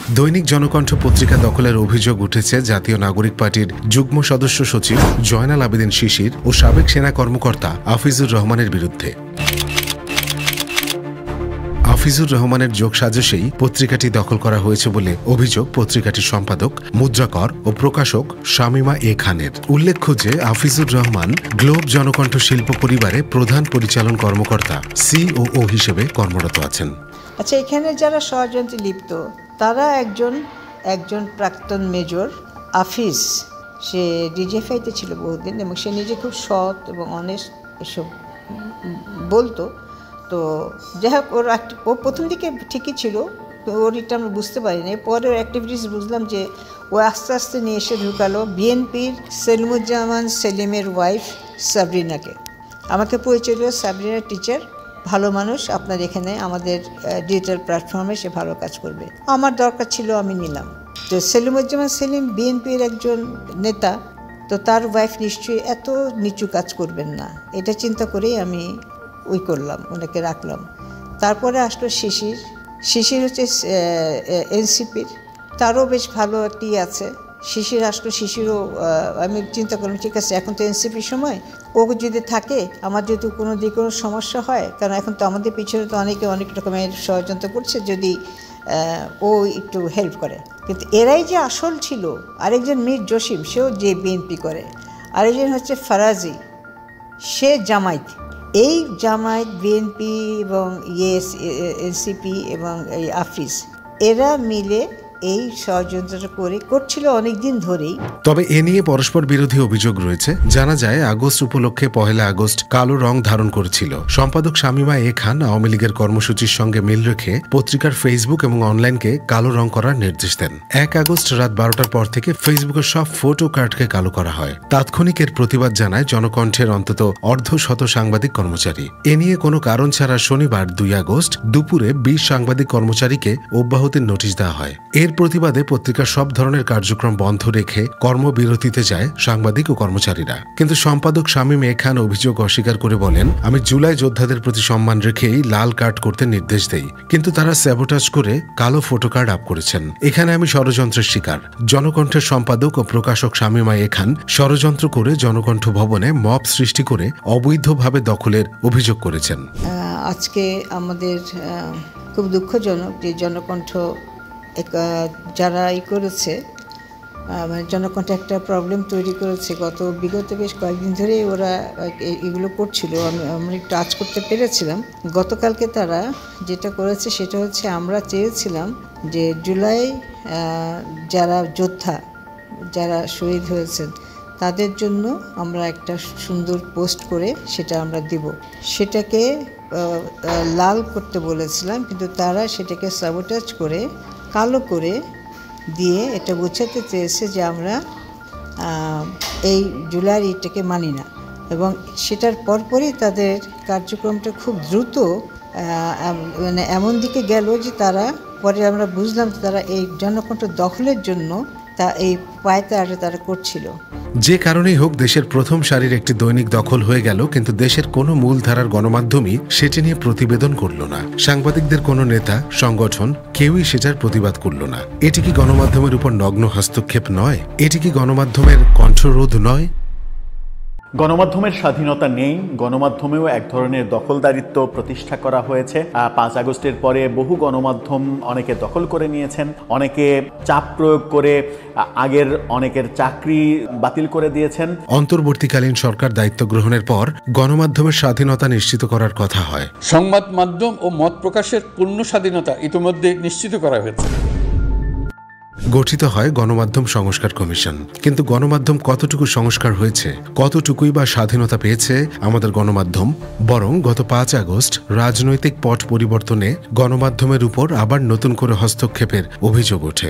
দৈনিক জনকণ্ঠ পত্রিকা দখলের অভিযোগ উঠেছে জাতীয় নাগরিক পার্টির যুগ্ম সদস্য সচিব জয়নাল আবেদিন শিশির ও সাবেক সেনা কর্মকর্তা আফিজুর রহমানের বিরুদ্ধে। আফিজুর রহমানের যোগসাজশেই পত্রিকাটি দখল করা হয়েছে বলে অভিযোগ পত্রিকাটির সম্পাদক, মুদ্রাকর ও প্রকাশক শামিমা এ খানের। উল্লেখ্য যে আফিজুর রহমান গ্লোব জনকণ্ঠ শিল্প পরিবারে প্রধান পরিচালন কর্মকর্তা COO হিসেবে কর্মরত আছেন। আচ্ছা, এখানে যারা ষড়যন্ত্রে লিপ্ত তারা একজন প্রাক্তন মেজর আফিজ, সে DGFI-তে ছিল বহুদিন এবং সে নিজে খুব সৎ এবং অনেস্ট এসব বলতো। তো যাই হোক, ও প্রথম দিকে ঠিকই ছিল, তো ওর এটা আমরা বুঝতে পারিনি। পরে ওর অ্যাক্টিভিটিস বুঝলাম যে ও আস্তে আস্তে নিয়ে এসে ঢুকালো বিএনপির সেলিমুজ্জামান সেলিমের ওয়াইফ সাবরিনাকে। আমাকে পরিচয় দিল সাবরিনা টিচার, ভালো মানুষ, আপনার এখানে আমাদের ডিজিটাল প্ল্যাটফর্মে সে ভালো কাজ করবে। আমার দরকার ছিল, আমি নিলাম। তো সেলিমুজ্জামান সেলিম বিএনপির একজন নেতা, তো তার ওয়াইফ নিশ্চয়ই এত নিচু কাজ করবেন না, এটা চিন্তা করেই আমি করলাম, ওনাকে রাখলাম। তারপরে আসলো শিশির হচ্ছে এনসিপির, তারও বেশ ভালো একটি আছে। শিশির আসলো, শিশিরও আমি চিন্তা করলাম ঠিক আছে, এখন তো এনসিপির সময়, ও যদি থাকে, আমার যদি কোনো দিকে কোনো সমস্যা হয়, কারণ এখন তো আমাদের পিছনে তো অনেকে অনেক রকমের ষড়যন্ত্র করছে, যদি ও একটু হেল্প করে। কিন্তু এরাই যে আসল ছিল, আরেকজন মীর জসিম, সেও যে বিএনপি করে, আরেকজন হচ্ছে ফারাজি, সে জামায়াত। এই জামায়াত, বিএনপি এবং এনসিপি এবং এই আফিজ, এরা মিলে এই ষড়যন্ত্রটা করছিল অনেক দিন ধরেই। তবে এ নিয়ে পরস্পর বিরোধী অভিযোগ রয়েছে। জানা যায় আগস্ট উপলক্ষে 1 আগস্ট কালো রং ধারণ করেছিল। সম্পাদক শামিমা এ খান আওয়ামী লীগের কর্মসূচির সঙ্গে মিল রেখে পত্রিকার ফেসবুক এবং অনলাইনকে কালো রং করার নির্দেশ দেন। 1 আগস্ট রাত 12টার পর থেকে ফেসবুকের সব ফটো কার্ডকে কালো করা হয়। তাৎক্ষণিক এর প্রতিবাদ জানায় জনকণ্ঠের অন্তত অর্ধশত সাংবাদিক কর্মচারী। এ নিয়ে কোনো কারণ ছাড়া শনিবার 2 আগস্ট দুপুরে 20 সাংবাদিক কর্মচারীকে অব্যাহতির নোটিশ দেওয়া হয়। এর প্রতিবাদে পত্রিকার সব ধরনের কার্যক্রম বন্ধ রেখে কর্মবিরতিতে যায় সাংবাদিক ও কর্মচারীরা। কিন্তু সম্পাদক শামীম এ খান অভিযোগ অস্বীকার করে বলেন, আমি জুলাই যোদ্ধাদের প্রতি সম্মান রেখেই লাল কার্ড করতে নির্দেশ দেই, কিন্তু তারা স্যাবোটাজ করে কালো ফটো কার্ড আপ করেছেন। এখানে আমি ষড়যন্ত্রের শিকার। জনকণ্ঠের সম্পাদক ও প্রকাশক শামীমা এ খান ষড়যন্ত্র করে জনকণ্ঠ ভবনে মব সৃষ্টি করে অবৈধভাবে দখলের অভিযোগ করেছেন। আজকে আমাদের খুব দুঃখজনক যে জনকণ্ঠ যারা করেছে, মানে জনকণ্ঠ একটা প্রবলেম তৈরি করেছে। বিগত বেশ কয়েকদিন ধরেই ওরা এগুলো করছিল, আমরা একটু টাচ করতে পেরেছিলাম। গতকালকে তারা যেটা করেছে সেটা হচ্ছে, আমরা চেয়েছিলাম যে জুলাই যারা যোদ্ধা, যারা শহীদ হয়েছেন, তাদের জন্য আমরা একটা সুন্দর পোস্ট করে সেটা আমরা দিব। সেটাকে লাল করতে বলেছিলাম, কিন্তু তারা সেটাকে সাবোটাজ করে কালো করে দিয়ে এটা বোঝাতে চেয়েছে যে আমরা এই জুলাইয়ের ইটাকে মানি না। এবং সেটার পরপরই তাদের কার্যক্রমটা খুব দ্রুত মানে এমন দিকে গেল যে তারা পরে আমরা বুঝলাম তারা এই জনকণ্ঠ দখলের জন্য এই পায়তারা তারা করছিল। যে কারণেই হোক, দেশের প্রথম সারির একটি দৈনিক দখল হয়ে গেল, কিন্তু দেশের কোনো মূলধারার গণমাধ্যমই সেটি নিয়ে প্রতিবেদন করল না। সাংবাদিকদের কোনো নেতা, সংগঠন কেউই সেটার প্রতিবাদ করল না। এটি কি গণমাধ্যমের উপর নগ্ন হস্তক্ষেপ নয়? এটি কি গণমাধ্যমের কণ্ঠরোধ নয়? গণমাধ্যমের স্বাধীনতা নেই, গণমাধ্যমেও এক ধরনের দখলদারিত্ব প্রতিষ্ঠা করা হয়েছে। 5 আগস্টের পরে বহু গণমাধ্যম অনেকে দখল করে নিয়েছেন, অনেকে চাপ প্রয়োগ করে আগের অনেকের চাকরি বাতিল করে দিয়েছেন। অন্তর্বর্তীকালীন সরকার দায়িত্ব গ্রহণের পর গণমাধ্যমের স্বাধীনতা নিশ্চিত করার কথা হয়। সংবাদ মাধ্যম ও মত প্রকাশের পূর্ণ স্বাধীনতা ইতিমধ্যে নিশ্চিত করা হয়েছে। গঠিত হয় গণমাধ্যম সংস্কার কমিশন। কিন্তু গণমাধ্যম কতটুকু সংস্কার হয়েছে, কতটুকুই বা স্বাধীনতা পেয়েছে আমাদের গণমাধ্যম? বরং গত 5 আগস্ট রাজনৈতিক পট পরিবর্তনে গণমাধ্যমের উপর আবার নতুন করে হস্তক্ষেপের অভিযোগ ওঠে।